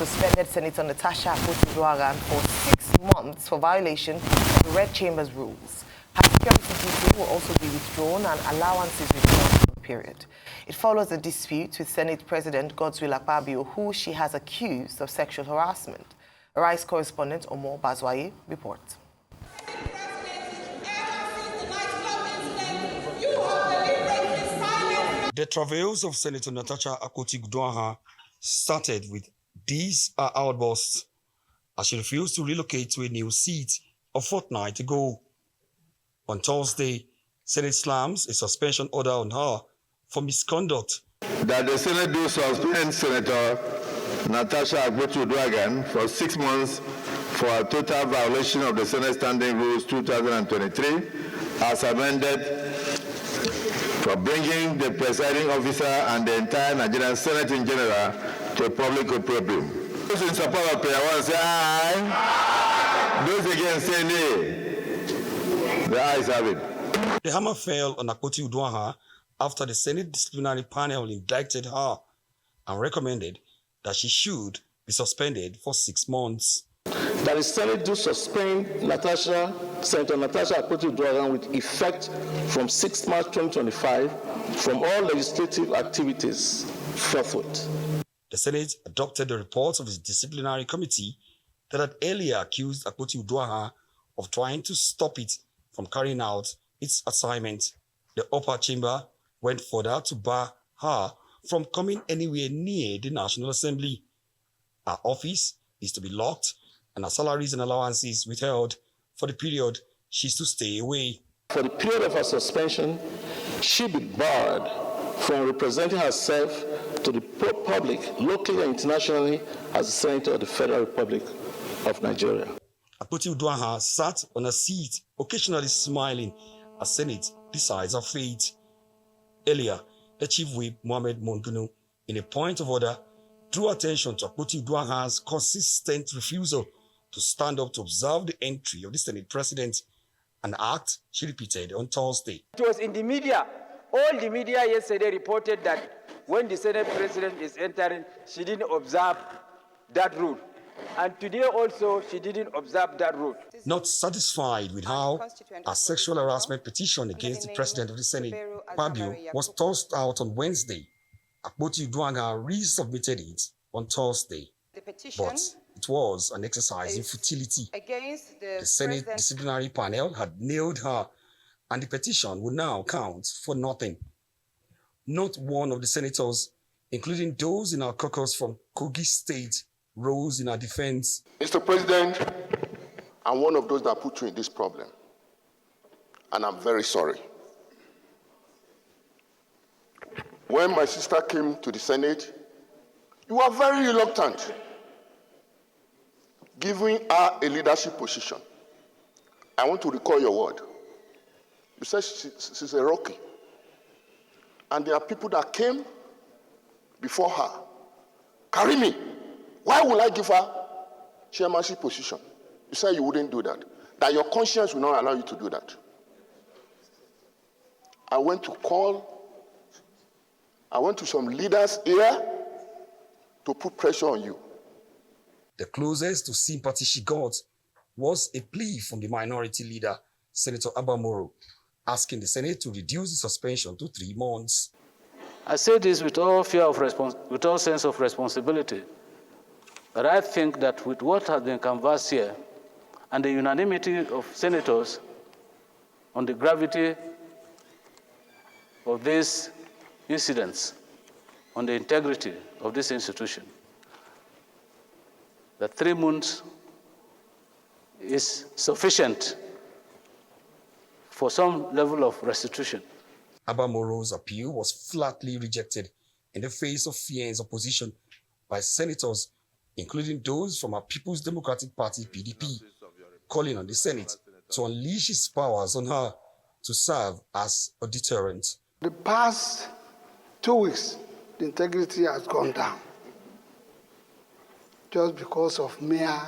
suspended Senator Natasha Akpoti-Uduaghan for 6 months for violation of the Red Chamber's rules. Her security duty will also be withdrawn and allowances restored for the period. It follows a dispute with Senate President Godswill Akpabio, who she has accused of sexual harassment. Arise correspondent Omo Bazwaye reports. The travails of Senator Natasha Akpoti-Uduaghan started with "These are outbursts" as she refused to relocate to a new seat a fortnight ago. On Thursday, Senate slams a suspension order on her for misconduct. That the Senate do suspend Senator Natasha Akpoti-Uduaghan for 6 months for a total violation of the Senate Standing Rules 2023 as amended, for bringing the presiding officer and the entire Nigerian Senate in general to public opprobrium. Those in support of prayer one say aye. Those against say nay. The ayes have it. The hammer fell on Akpoti-Uduaghan after the Senate Disciplinary panel indicted her and recommended that she should be suspended for 6 months. That the Senate do suspend Senator Natasha Akpoti-Uduaghan with effect from 6 March 2025 from all legislative activities forthwith. The Senate adopted the report of its disciplinary committee that had earlier accused Akpoti-Uduaghan of trying to stop it from carrying out its assignment. The upper chamber went further to bar her from coming anywhere near the National Assembly. Her office is to be locked and her salaries and allowances withheld for the period she's to stay away. For the period of her suspension, she be barred from representing herself to the public, locally and internationally, as the Senator of the Federal Republic of Nigeria. Akpoti-Uduaghan sat on a seat, occasionally smiling as Senate decides her fate. Earlier, the Chief Whip, Mohammed Mongunu, in a point of order, drew attention to Akpoti-Uduaghan's consistent refusal to stand up to observe the entry of the Senate President, an act she repeated on Thursday. It was in the media. All the media yesterday reported that when the Senate President is entering, she didn't observe that rule. And today also, she didn't observe that rule. Not satisfied with how a sexual harassment petition against the President of the Senate, Akpabio, was tossed out on Wednesday, Akpoti-Uduaghan resubmitted it on Thursday. But it was an exercise in futility. The Senate Disciplinary panel had nailed her, and the petition would now count for nothing. Not one of the senators, including those in our caucus from Kogi State, rose in her defense. Mr. President, I'm one of those that put you in this problem, and I'm very sorry. When my sister came to the Senate, you were very reluctant, giving her a leadership position. I want to recall your word. You said she's a rookie. And there are people that came before her. Karimi, why would I give her chairmanship position? You said you wouldn't do that. That your conscience will not allow you to do that. I went to some leaders here to put pressure on you. The closest to sympathy she got was a plea from the minority leader, Senator Abamoro, asking the Senate to reduce the suspension to 3 months. I say this with all with all sense of responsibility. But I think that with what has been canvassed here and the unanimity of senators on the gravity of these incidents, on the integrity of this institution, that 3 months is sufficient for some level of restitution. Abamoro's appeal was flatly rejected in the face of fierce opposition by senators, including those from our People's Democratic Party, PDP, calling on the Senate to unleash its powers on her to serve as a deterrent. The past 2 weeks, the integrity has gone down just because of mere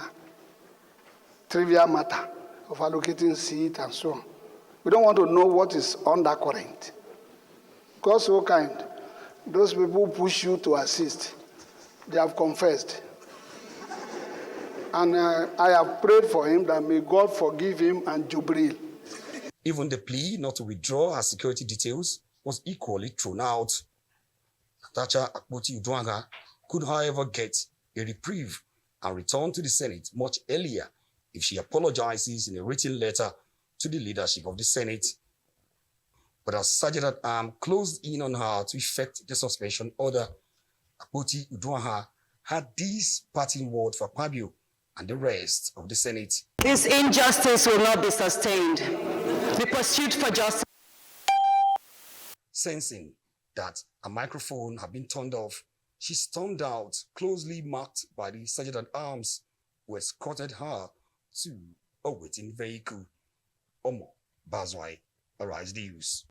trivial matter of allocating seat and so on. We don't want to know what is undercurrent. God so kind, those people who push you to assist, they have confessed. And I have prayed for him that may God forgive him and Jubril. Even the plea not to withdraw her security details was equally thrown out. Natasha Akpoti-Uduaghan could, however, get a reprieve and return to the Senate much earlier if she apologizes in a written letter to the leadership of the Senate. But as Sergeant-at-Arms closed in on her to effect the suspension order, Akpoti-Uduaghan had this parting word for Akpabio and the rest of the Senate. This injustice will not be sustained. The pursuit for justice. Sensing that a microphone had been turned off, she stormed out, closely marked by the Sergeant-at-Arms, who escorted her to a waiting vehicle. Omo Bazwai, Arise News.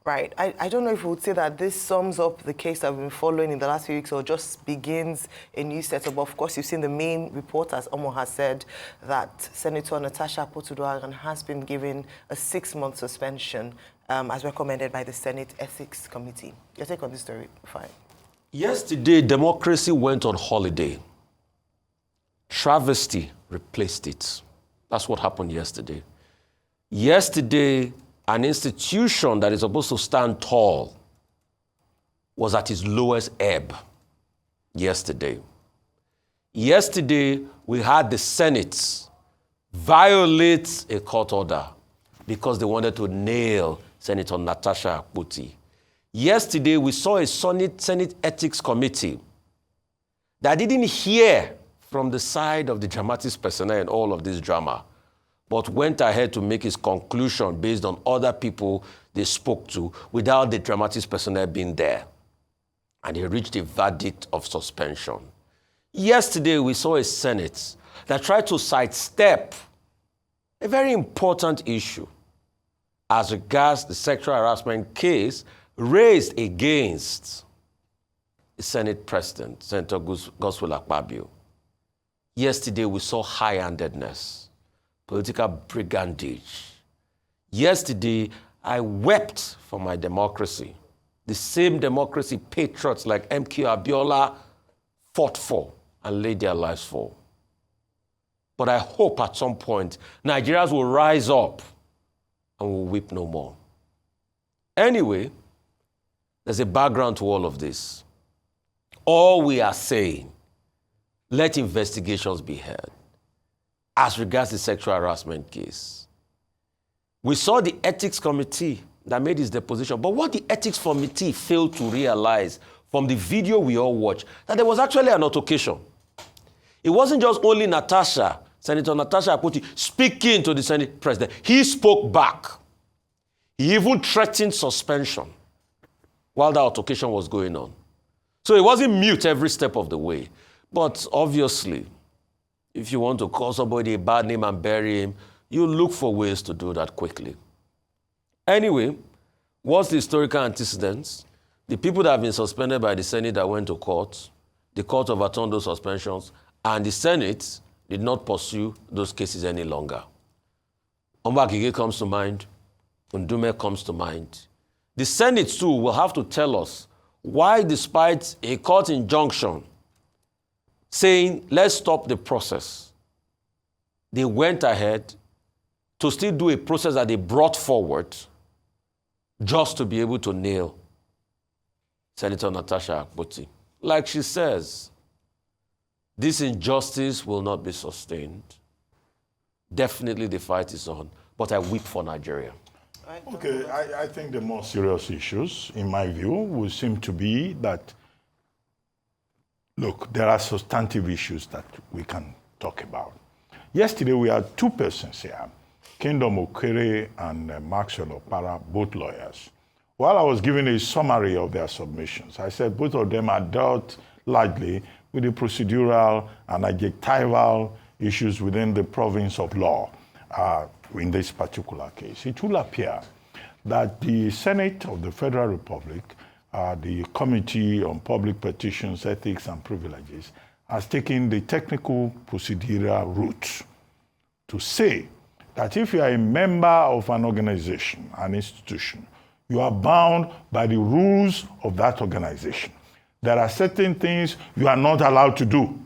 Right. I don't know if we would say that this sums up the case that we've been following in the last few weeks or just begins a new setup. Of course, you've seen the main report, as Omo has said, that Senator Natasha Akpoti-Uduaghan has been given a 6-month suspension as recommended by the Senate Ethics Committee. Your take on this story, fine. Yesterday, democracy went on holiday. Travesty replaced it. That's what happened yesterday. Yesterday, an institution that is supposed to stand tall was at its lowest ebb yesterday. Yesterday, we had the Senate violate a court order because they wanted to nail Senator Natasha Akpoti. Yesterday, we saw a Senate Ethics Committee that didn't hear from the side of the dramatis personae in all of this drama, but went ahead to make its conclusion based on other people they spoke to without the dramatis personae being there. And they reached a verdict of suspension. Yesterday, we saw a Senate that tried to sidestep a very important issue as regards the sexual harassment case raised against the Senate President, Senator Godswill Akpabio. Yesterday, we saw high-handedness, political brigandage. Yesterday, I wept for my democracy, the same democracy patriots like MK Abiola fought for and laid their lives for. But I hope at some point, Nigerians will rise up and will weep no more. Anyway, there's a background to all of this. All we are saying, let investigations be held as regards the sexual harassment case. We saw the ethics committee that made its deposition, but what the ethics committee failed to realize from the video we all watched, that there was actually an altercation. It wasn't just only Natasha, Senator Natasha Akpoti, speaking to the Senate President. He spoke back. He even threatened suspension while the altercation was going on. So it wasn't mute every step of the way. But obviously, if you want to call somebody a bad name and bury him, you look for ways to do that quickly. Anyway, what's the historical antecedents? The people that have been suspended by the Senate that went to court, the court overturned those suspensions, and the Senate did not pursue those cases any longer. Ombakige comes to mind. Ndume comes to mind. The Senate, too, will have to tell us why, despite a court injunction saying, let's stop the process, they went ahead to still do a process that they brought forward just to be able to nail Senator Natasha Akpoti. Like she says, this injustice will not be sustained. Definitely the fight is on, but I weep for Nigeria. Okay, I think the more serious issues, in my view, would seem to be that, look, there are substantive issues that we can talk about. Yesterday, we had two persons here, Kingdom Okere and Maxwell Opara, both lawyers. While I was giving a summary of their submissions, I said both of them are dealt largely with the procedural and adjectival issues within the province of law in this particular case. It will appear that the Senate of the Federal Republic, the Committee on Public Petitions, Ethics and Privileges, has taken the technical procedural route to say that if you are a member of an organization, an institution, you are bound by the rules of that organization. There are certain things you are not allowed to do.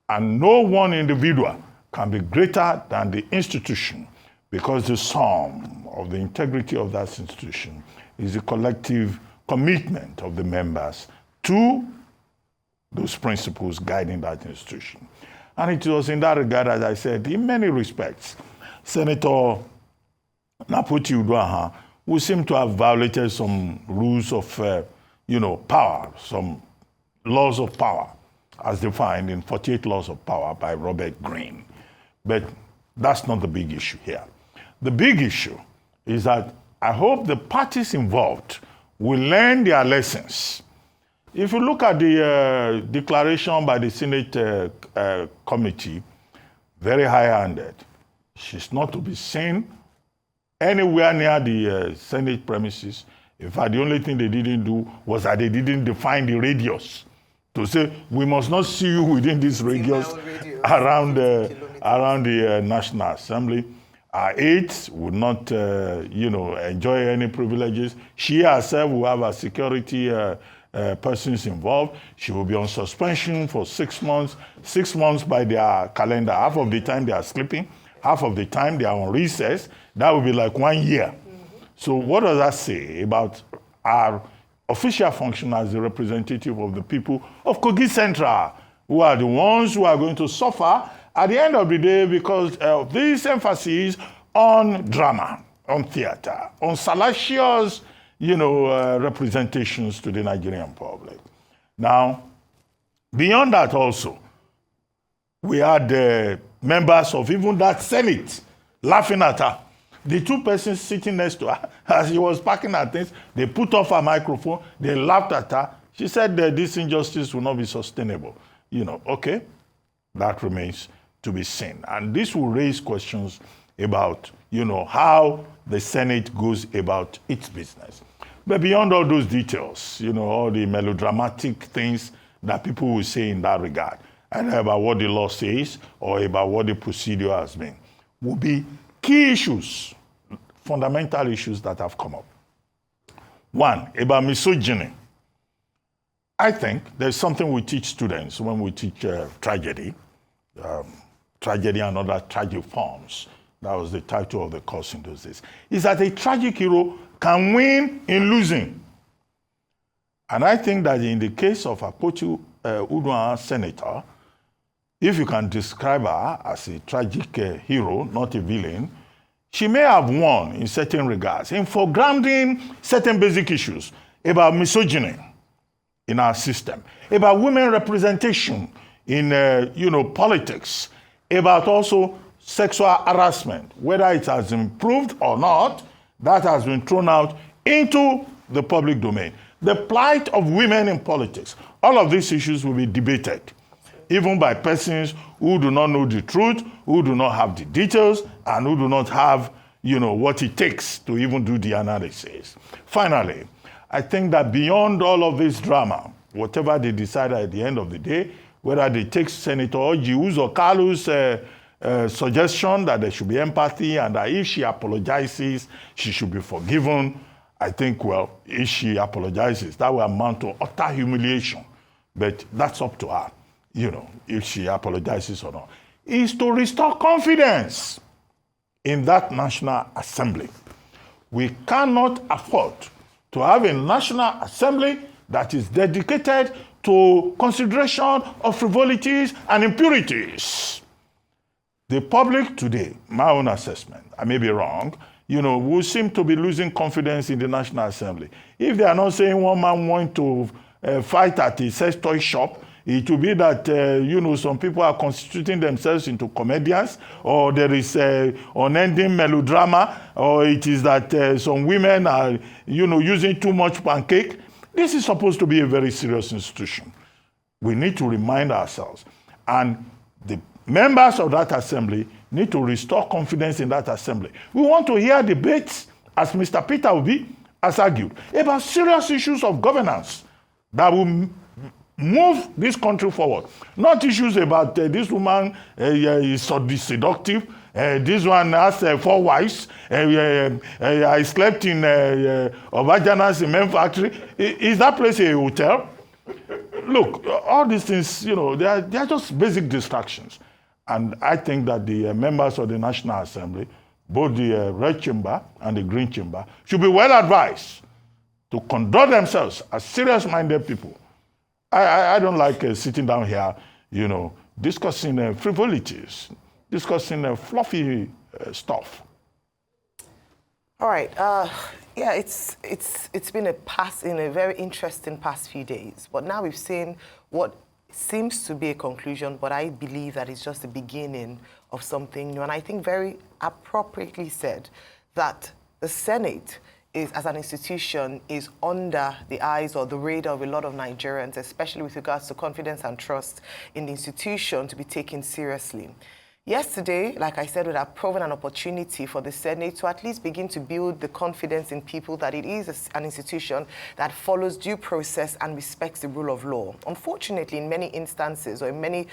And no one individual can be greater than the institution, because the sum of the integrity of that institution is the collective commitment of the members to those principles guiding that institution. And it was in that regard, as I said, in many respects, Senator Akpoti-Uduaghan, who seemed to have violated some rules of, power, some laws of power, as defined in 48 Laws of Power by Robert Greene. But that's not the big issue here. The big issue is that I hope the parties involved will learn their lessons. If you look at the declaration by the Senate committee, very high-handed. She's not to be seen anywhere near the Senate premises. In fact, the only thing they didn't do was that they didn't define the radius to say, we must not see you within this radius around the National Assembly. Our aides would not, enjoy any privileges. She herself will have a security persons involved. She will be on suspension for 6 months. 6 months by their calendar. Half of the time they are sleeping. Half of the time they are on recess. That will be like 1 year. So what does that say about our official function as the representative of the people of Kogi Central, who are the ones who are going to suffer at the end of the day because of this emphasis on drama, on theater, on salacious, representations to the Nigerian public. Now, beyond that also, we had members of even that Senate laughing at her. The two persons sitting next to her, as she was packing her things, they put off her microphone, they laughed at her. She said that this injustice will not be sustainable. Okay, that remains to be seen. And this will raise questions about, how the Senate goes about its business. But beyond all those details, all the melodramatic things that people will say in that regard, and about what the law says or about what the procedure has been, will be key issues, fundamental issues that have come up. One, about misogyny. I think there's something we teach students when we teach tragedy and other tragic forms. That was the title of the course in those days. Is that a tragic hero can win in losing. And I think that in the case of Akpoti-Uduaghan senator, if you can describe her as a tragic hero, not a villain, she may have won in certain regards, in foregrounding certain basic issues about misogyny in our system, about women representation in politics, about also sexual harassment, whether it has improved or not, that has been thrown out into the public domain. The plight of women in politics, all of these issues will be debated, even by persons who do not know the truth, who do not have the details, and who do not have, what it takes to even do the analysis. Finally, I think that beyond all of this drama, whatever they decide at the end of the day, whether they take Senator Ojiu's or Kalu's suggestion that there should be empathy and that if she apologizes, she should be forgiven, I think, if she apologizes, that will amount to utter humiliation. But that's up to her, if she apologizes or not. Is to restore confidence in that National Assembly. We cannot afford to have a National Assembly that is dedicated to consideration of frivolities and impurities. The public today, my own assessment, I may be wrong, will seem to be losing confidence in the National Assembly. If they are not saying one man wants to fight at a sex toy shop, it will be that, some people are constituting themselves into comedians, or there is unending melodrama, or it is that some women are, using too much pancake. This is supposed to be a very serious institution. We need to remind ourselves. And the members of that assembly need to restore confidence in that assembly. We want to hear debates, as Mr. Peter Obi has argued, about serious issues of governance that will move this country forward. Not issues about this woman is seductive, this one has 4 wives, I slept in Obajana's cement factory. Is that place a hotel? look, all these things, they are just basic distractions. And I think that the members of the National Assembly, both the Red Chamber and the Green Chamber, should be well advised to conduct themselves as serious-minded people. I don't like sitting down here, discussing frivolities, discussing fluffy stuff. All right. Yeah, it's been a very interesting past few days. But now we've seen what seems to be a conclusion, but I believe that it's just the beginning of something new. And I think very appropriately said that the Senate is, as an institution, is under the eyes or the radar of a lot of Nigerians, especially with regards to confidence and trust in the institution to be taken seriously. Yesterday, like I said, would have proven an opportunity for the Senate to at least begin to build the confidence in people that it is an institution that follows due process and respects the rule of law. Unfortunately, in many instances or in many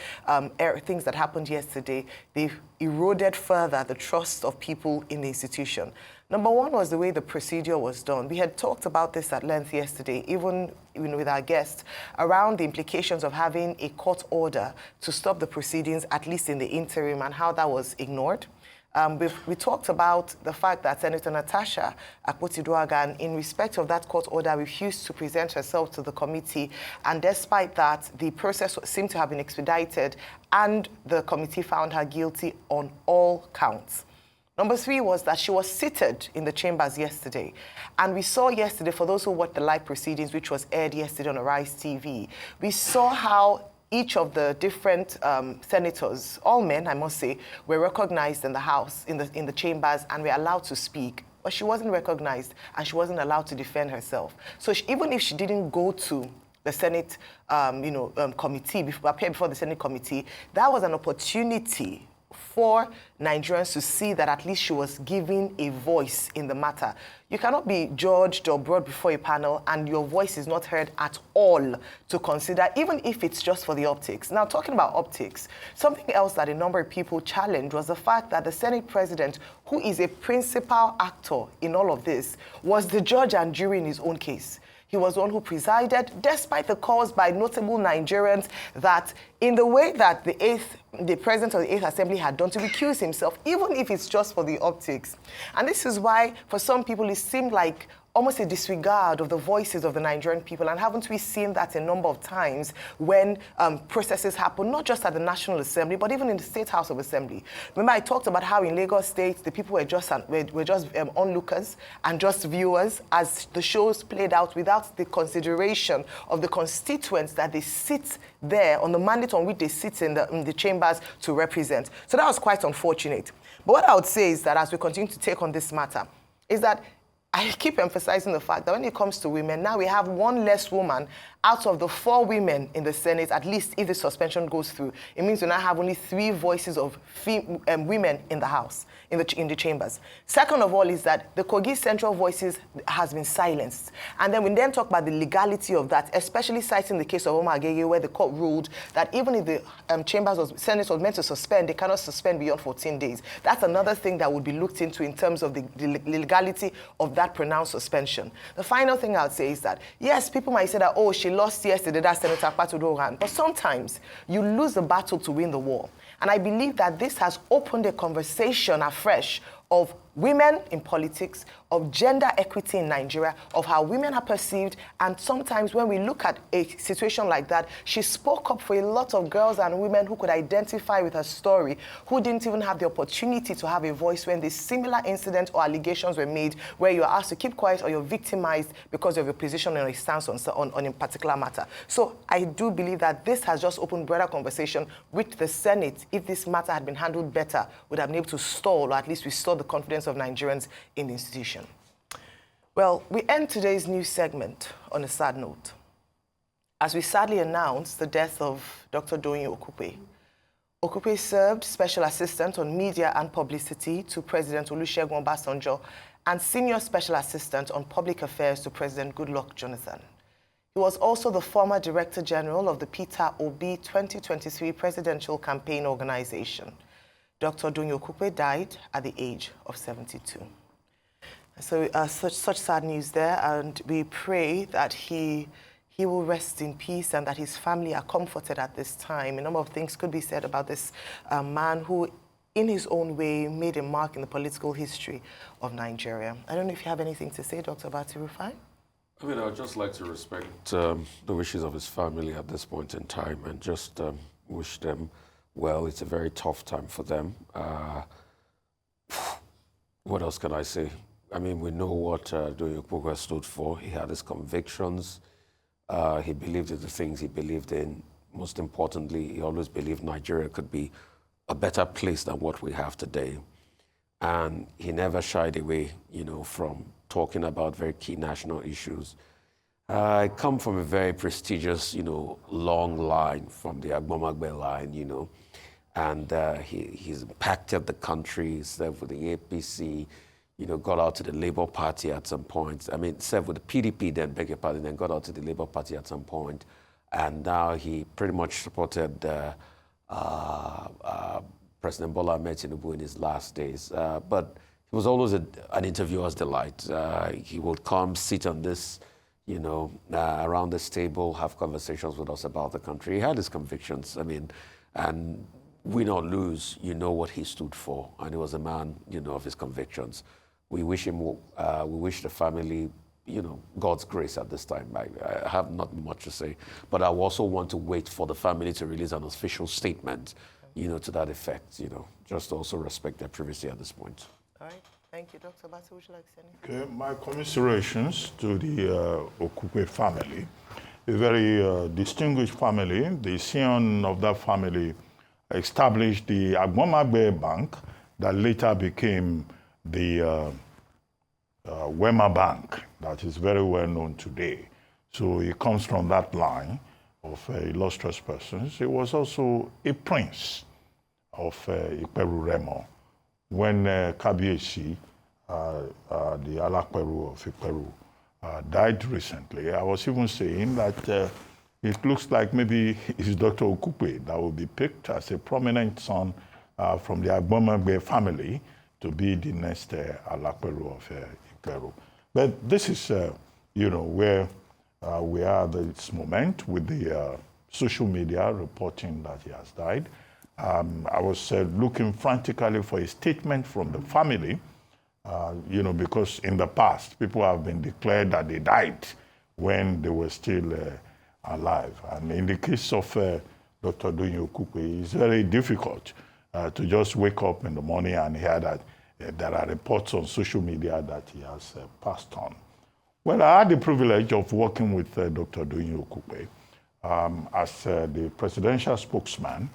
things that happened yesterday, they've eroded further the trust of people in the institution. Number one was the way the procedure was done. We had talked about this at length yesterday, even with our guests, around the implications of having a court order to stop the proceedings, at least in the interim, and how that was ignored. We talked about the fact that Senator Natasha Akpoti-Uduaghan, in respect of that court order, refused to present herself to the committee, and despite that, the process seemed to have been expedited, and the committee found her guilty on all counts. Number three was that she was seated in the chambers yesterday. And we saw yesterday, for those who watched the live proceedings, which was aired yesterday on Arise TV, we saw how each of the different senators, all men, I must say, were recognized in the House, in the chambers, and were allowed to speak. But she wasn't recognized, and she wasn't allowed to defend herself. So even if she didn't go to the Senate committee, appear before the Senate committee, that was an opportunity for Nigerians to see that at least she was giving a voice in the matter. You cannot be judged or brought before a panel and your voice is not heard at all to consider, even if it's just for the optics. Now, talking about optics, something else that a number of people challenged was the fact that the Senate president, who is a principal actor in all of this, was the judge and jury in his own case. He was the one who presided, despite the calls by notable Nigerians that in the way that the president of the 8th Assembly had done to recuse himself, even if it's just for the optics. And this is why, for some people, it seemed like almost a disregard of the voices of the Nigerian people. And haven't we seen that a number of times when processes happen, not just at the National Assembly, but even in the State House of Assembly? Remember, I talked about how in Lagos State, the people were just onlookers and just viewers as the shows played out without the consideration of the constituents that they sit there on the mandate on which they sit in the chambers to represent. So that was quite unfortunate. But what I would say is that as we continue to take on this matter, is that I keep emphasizing the fact that when it comes to women, now we have one less woman out of the 4 women in the Senate, at least if the suspension goes through. It means we now have only 3 voices of women in the House, in the chambers. Second of all is that the Kogi Central voices has been silenced. And then we then talk about the legality of that, especially citing the case of Omar Agege, where the court ruled that even if the Senate was meant to suspend, they cannot suspend beyond 14 days. That's another thing that would be looked into in terms of the legality of that pronounced suspension. The final thing I would say is that, yes, people might say that, oh, she lost yesterday, that's Senator Akpoti-Uduaghan. But sometimes you lose the battle to win the war. And I believe that this has opened a conversation afresh of women in politics, of gender equity in Nigeria, of how women are perceived. And sometimes when we look at a situation like that, she spoke up for a lot of girls and women who could identify with her story, who didn't even have the opportunity to have a voice when these similar incidents or allegations were made, where you're asked to keep quiet or you're victimized because of your position or your stance on a particular matter. So I do believe that this has just opened broader conversation with the Senate. If this matter had been handled better, would have been able to stall or at least restore the confidence of Nigerians in the institution. Well, we end today's news segment on a sad note, as we sadly announce the death of Dr. Doyin Okupe. Okupe served Special Assistant on Media and Publicity to President Olusegun Obasanjo and Senior Special Assistant on Public Affairs to President Goodluck Jonathan. He was also the former Director General of the Peter Obi 2023 Presidential Campaign Organization. Dr. Doyin Okupe died at the age of 72. So such sad news there, and we pray that he he will rest in peace and that his family are comforted at this time. A number of things could be said about this man who, in his own way, made a mark in the political history of Nigeria. I don't know if you have anything to say, Dr. Bati Rufai? I mean, I'd just like to respect the wishes of his family at this point in time and just wish them well. It's a very tough time for them. What else can I say? I mean, we know what Doyin Okupe stood for. He had his convictions. He believed in the things he believed in. Most importantly, he always believed Nigeria could be a better place than what we have today. And he never shied away, from talking about very key national issues. I come from a very prestigious, long line from the Agbomagbe line, and he's impacted the country, served with the APC, got out to the Labour Party at some point. I mean, served with the PDP, then beg your pardon, then got out to the Labour Party at some point. And now he pretty much supported President Bola Ahmed Tinubu in his last days. But he was always an interviewer's delight. He would come, sit on this, around this table, have conversations with us about the country. He had his convictions, and win or lose, what he stood for. And he was a man, of his convictions. We wish him, we wish the family, God's grace at this time. I have not much to say, but I also want to wait for the family to release an official statement, to that effect, just to also respect their privacy at this point. All right. Thank you. Dr. Bati, would you like to say anything? Okay, my commiserations to the Okupe family, a very distinguished family. The scion of that family established the Agbomagbe Bank that later became the Wema Bank, that is very well known today. So he comes from that line of illustrious persons. He was also a prince of Iperu Remo. When Kabiyesi, the Alakperu of Iperu, died recently, I was even saying that it looks like maybe it's Dr. Okupe that will be picked as a prominent son from the Agbomagbe family to be the next Alakperu of Iperu. But this is, where we are at this moment with the social media reporting that he has died. I was looking frantically for a statement from the family, because in the past, people have been declared that they died when they were still alive. And in the case of Dr. Doyin Okupe, it's very difficult to just wake up in the morning and hear that there are reports on social media that he has passed on. Well, I had the privilege of working with Dr. Doyin Okupe as the presidential spokesman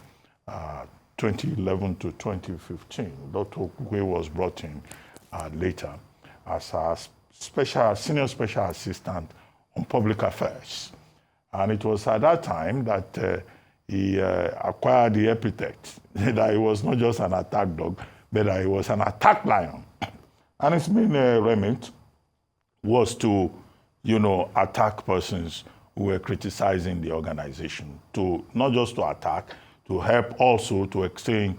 2011 to 2015. Dr. Okupe was brought in later as a senior special assistant on public affairs. And it was at that time that he acquired the epithet that he was not just an attack dog, but that he was an attack lion. And his main remit was to, attack persons who were criticizing the organization, to not just to attack, to help also to explain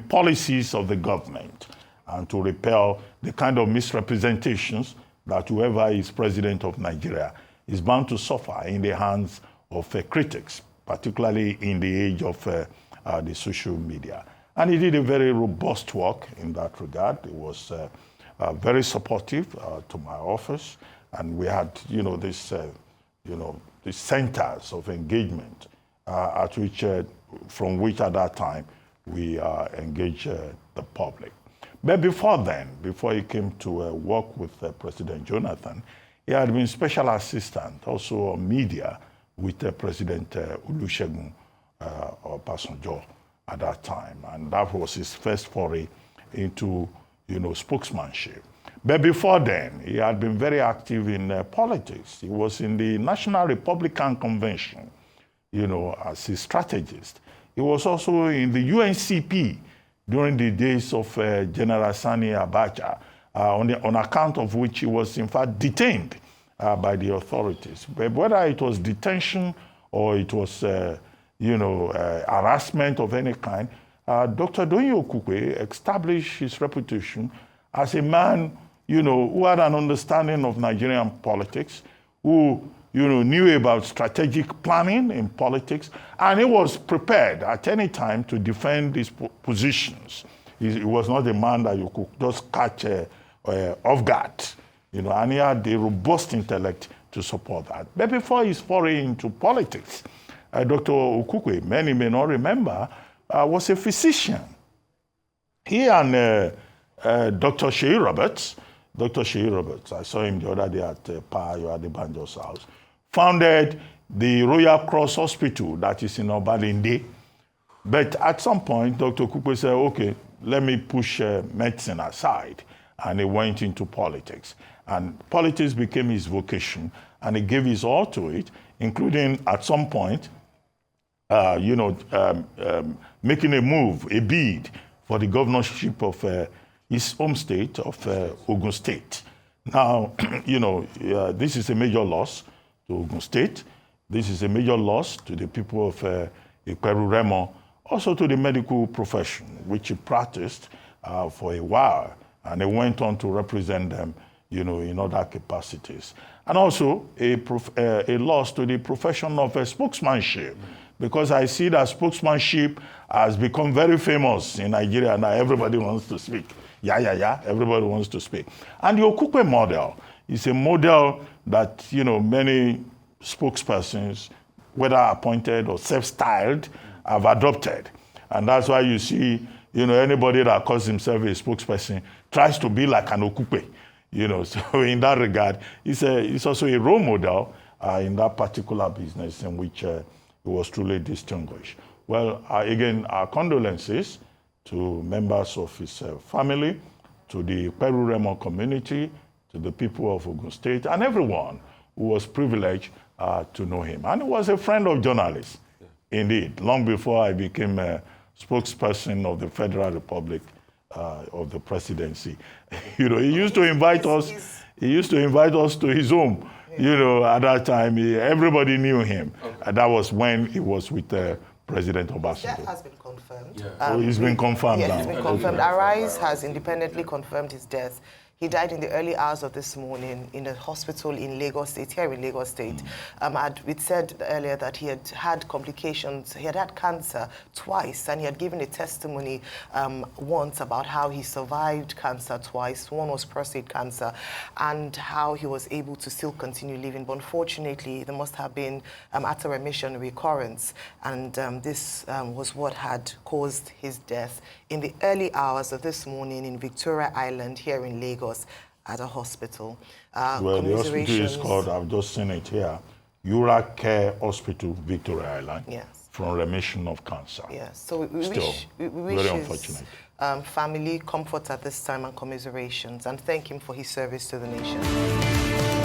policies of the government and to repel the kind of misrepresentations that whoever is president of Nigeria is bound to suffer in the hands of critics, particularly in the age of the social media. And he did a very robust work in that regard. He was very supportive to my office, and we had, these centers of engagement at which, from which at that time we engaged the public. But before then, before he came to work with President Jonathan, he had been special assistant, also on media, with President Olusegun Obasanjo at that time. And that was his first foray into, spokesmanship. But before then, he had been very active in politics. He was in the National Republican Convention, as a strategist. He was also in the UNCP during the days of General Sani Abacha, on account of which he was, in fact, detained by the authorities. But whether it was detention or it was, harassment of any kind, Dr. Doyin Okupe established his reputation as a man, who had an understanding of Nigerian politics, who knew about strategic planning in politics, and he was prepared at any time to defend his positions. He was not a man that you could just catch off guard, and he had a robust intellect to support that. But before his foray into politics, Dr. Okupe, many may not remember, was a physician. He and Dr. Sheyi Roberts, I saw him the other day at Payo Adebanjo's house, founded the Royal Cross Hospital that is in Obalinde. But at some point, Dr. Okupe said, okay, let me push medicine aside. And he went into politics. And politics became his vocation, and he gave his all to it, including at some point, making a move, a bid for the governorship of his home state of Ogun State. Now, this is a major loss to Ogun State. This is a major loss to the people of Iperu Remo, also to the medical profession, which he practiced for a while, and he went on to represent them, in other capacities. And also a loss to the profession of spokesmanship, because I see that spokesmanship has become very famous in Nigeria. Now everybody wants to speak. Everybody wants to speak. And the Okupe model is a model that, many spokespersons, whether appointed or self-styled, have adopted. And that's why you see, anybody that calls himself a spokesperson tries to be like an Okupe. So in that regard, it's also a role model in that particular business in which he was truly distinguished. Well, again, our condolences to members of his family, to the Peru Remo community, to the people of Ogun State, and everyone who was privileged to know him. And he was a friend of journalists, indeed, long before I became a spokesperson of the Federal Republic of the presidency. He used to invite us. He used to invite us to his home. At that time, everybody knew him. Okay. And that was when he was with President Obasanjo. That has been confirmed. He's been confirmed now. Yes, it's been confirmed. Arise has independently confirmed his death. He died in the early hours of this morning in a hospital in Lagos State, here in Lagos State. We'd said earlier that he had had complications. He had had cancer twice, and he had given a testimony once about how he survived cancer twice. One was prostate cancer, and how he was able to still continue living. But unfortunately, there must have been after remission recurrence, and this was what had caused his death in the early hours of this morning in Victoria Island, here in Lagos, at a hospital. Well, the hospital is called, I've just seen it here, Ura Care Hospital, Victoria Island. Yes. From remission of cancer. Yes. So we wish very unfortunate. His family comfort at this time and commiserations, and thank him for his service to the nation.